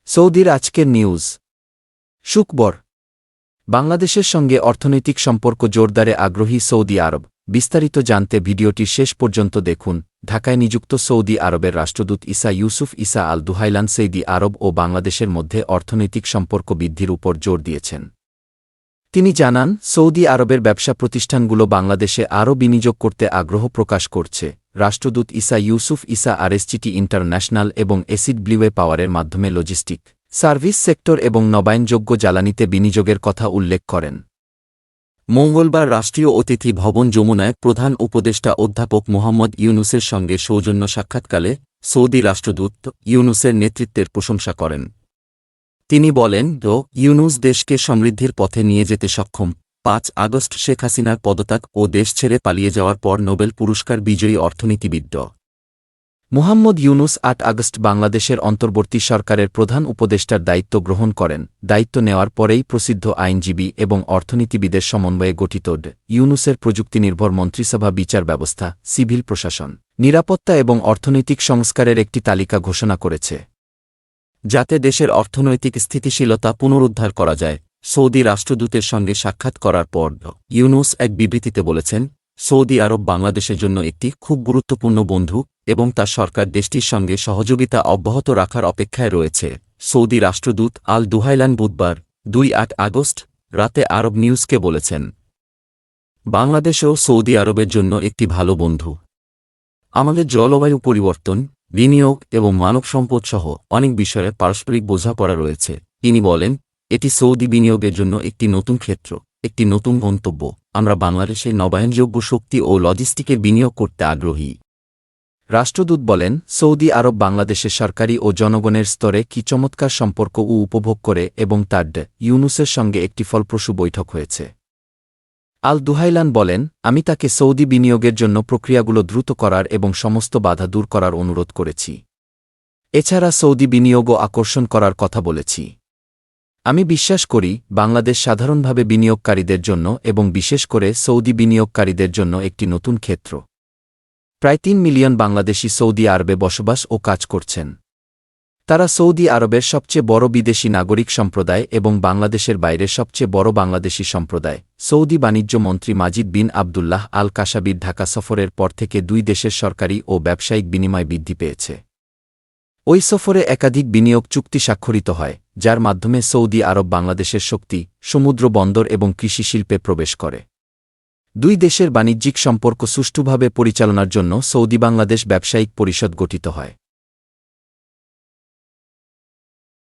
সৌদির আজকের নিউজ। শুক্রবার বাংলাদেশের সঙ্গে অর্থনৈতিক সম্পর্ক জোরদারে আগ্রহী সৌদি আরব। বিস্তারিত জানতে ভিডিওটি শেষ পর্যন্ত দেখুন। ঢাকায় নিযুক্ত সৌদি আরবের রাষ্ট্রদূত ইসা ইউসুফ ইসা আল দুহাইলান সৌদি আরব ও বাংলাদেশের মধ্যে অর্থনৈতিক সম্পর্ক বৃদ্ধির উপর জোর দিয়েছেন। তিনি জানান, সৌদি আরবের ব্যবসা প্রতিষ্ঠানগুলো বাংলাদেশে আরও বিনিয়োগ করতে আগ্রহ প্রকাশ করছে। রাষ্ট্রদূত ইসা ইউসুফ ইসা আরএসটিটি ইন্টারন্যাশনাল এবং এসিড ব্লিওয়ে পাওয়ারের মাধ্যমে লজিস্টিক, সার্ভিস সেক্টর এবং নবায়নযোগ্য জ্বালানিতে বিনিয়োগের কথা উল্লেখ করেন। মঙ্গলবার রাষ্ট্রীয় অতিথি ভবন যমুনায় প্রধান উপদেষ্টা অধ্যাপক মোহাম্মদ ইউনুসের সঙ্গে সৌজন্য সাক্ষাৎকালে সৌদি রাষ্ট্রদূত ইউনুসের নেতৃত্বের প্রশংসা করেন। তিনি বলেন, ইউনুস দেশকে সমৃদ্ধির পথে নিয়ে যেতে সক্ষম। ৫ আগস্ট শেখ হাসিনার পদত্যাগ ও দেশ ছেড়ে পালিয়ে যাওয়ার পর নোবেল পুরস্কার বিজয়ী অর্থনীতিবিদ মোহাম্মদ ইউনুস ৮ আগস্ট বাংলাদেশের অন্তর্বর্তী সরকারের প্রধান উপদেষ্টার দায়িত্ব গ্রহণ করেন। দায়িত্ব নেওয়ার পরেই প্রসিদ্ধ আইনজীবী এবং অর্থনীতিবিদের সমন্বয়ে গঠিত ইউনুসের প্রযুক্তিনির্ভর মন্ত্রিসভা বিচার ব্যবস্থা, সিভিল প্রশাসন, নিরাপত্তা এবং অর্থনৈতিক সংস্কারের একটি তালিকা ঘোষণা করেছে, যাতে দেশের অর্থনৈতিক স্থিতিশীলতা পুনরুদ্ধার করা যায়। সৌদি রাষ্ট্রদূতের সঙ্গে সাক্ষাৎ করার পর ইউনুস এক বিবৃতিতে বলেছেন, সৌদি আরব বাংলাদেশের জন্য একটি খুব গুরুত্বপূর্ণ বন্ধু এবং তার সরকার দেশটির সঙ্গে সহযোগিতা অব্যাহত রাখার অপেক্ষায় রয়েছে। সৌদি রাষ্ট্রদূত আল দুহাইলান বুধবার ২ আগস্ট রাতে আরব নিউজকে বলেছেন, বাংলাদেশও সৌদি আরবের জন্য একটি ভালো বন্ধু। আমাদের জলবায়ু পরিবর্তন, বিনিয়োগ এবং মানব সম্পদ সহ অনেক বিষয়ে পারস্পরিক বোঝাপড়া রয়েছে। তিনি বলেন, এটি সৌদি বিনিয়োগের জন্য একটি নতুন ক্ষেত্র, একটি নতুন গন্তব্য। আমরা বাংলাদেশে নবায়নযোগ্য শক্তি ও লজিস্টিকে বিনিয়োগ করতে আগ্রহী। রাষ্ট্রদূত বলেন, সৌদি আরব বাংলাদেশের সরকারি ও জনগণের স্তরে কি চমৎকার সম্পর্ক উপভোগ করে এবং তার ইউনুসের সঙ্গে একটি ফলপ্রসূ বৈঠক হয়েছে। আল দুহাইলান বলেন, আমি তাকে সৌদি বিনিয়োগের জন্য প্রক্রিয়াগুলো দ্রুত করার এবং সমস্ত বাধা দূর করার অনুরোধ করেছি। এছাড়া সৌদি বিনিয়োগও আকর্ষণ করার কথা বলেছি। আমি বিশ্বাস করি, বাংলাদেশ সাধারণভাবে বিনিয়োগকারীদের জন্য এবং বিশেষ করে সৌদি বিনিয়োগকারীদের জন্য একটি নতুন ক্ষেত্র। প্রায় ৩ মিলিয়ন বাংলাদেশি সৌদি আরবে বসবাস ও কাজ করছেন। তারা সৌদি আরবের সবচেয়ে বড় বিদেশি নাগরিক সম্প্রদায় এবং বাংলাদেশের বাইরে সবচেয়ে বড় বাংলাদেশি সম্প্রদায়। সৌদি বাণিজ্য মন্ত্রী মাজিদ বিন আবদুল্লাহ আল কাশাবির ঢাকা সফরের পর থেকে দুই দেশের সরকারি ও ব্যবসায়িক বিনিময় বৃদ্ধি পেয়েছে। ওই সফরে একাধিক বিনিয়োগ চুক্তি স্বাক্ষরিত হয়, যার মাধ্যমে সৌদি আরব বাংলাদেশের শক্তি, সমুদ্র বন্দর এবং কৃষি শিল্পে প্রবেশ করে। দুই দেশের বাণিজ্যিক সম্পর্ক সুষ্ঠুভাবে পরিচালনার জন্য সৌদি বাংলাদেশ ব্যবসায়িক পরিষদ গঠিত হয়।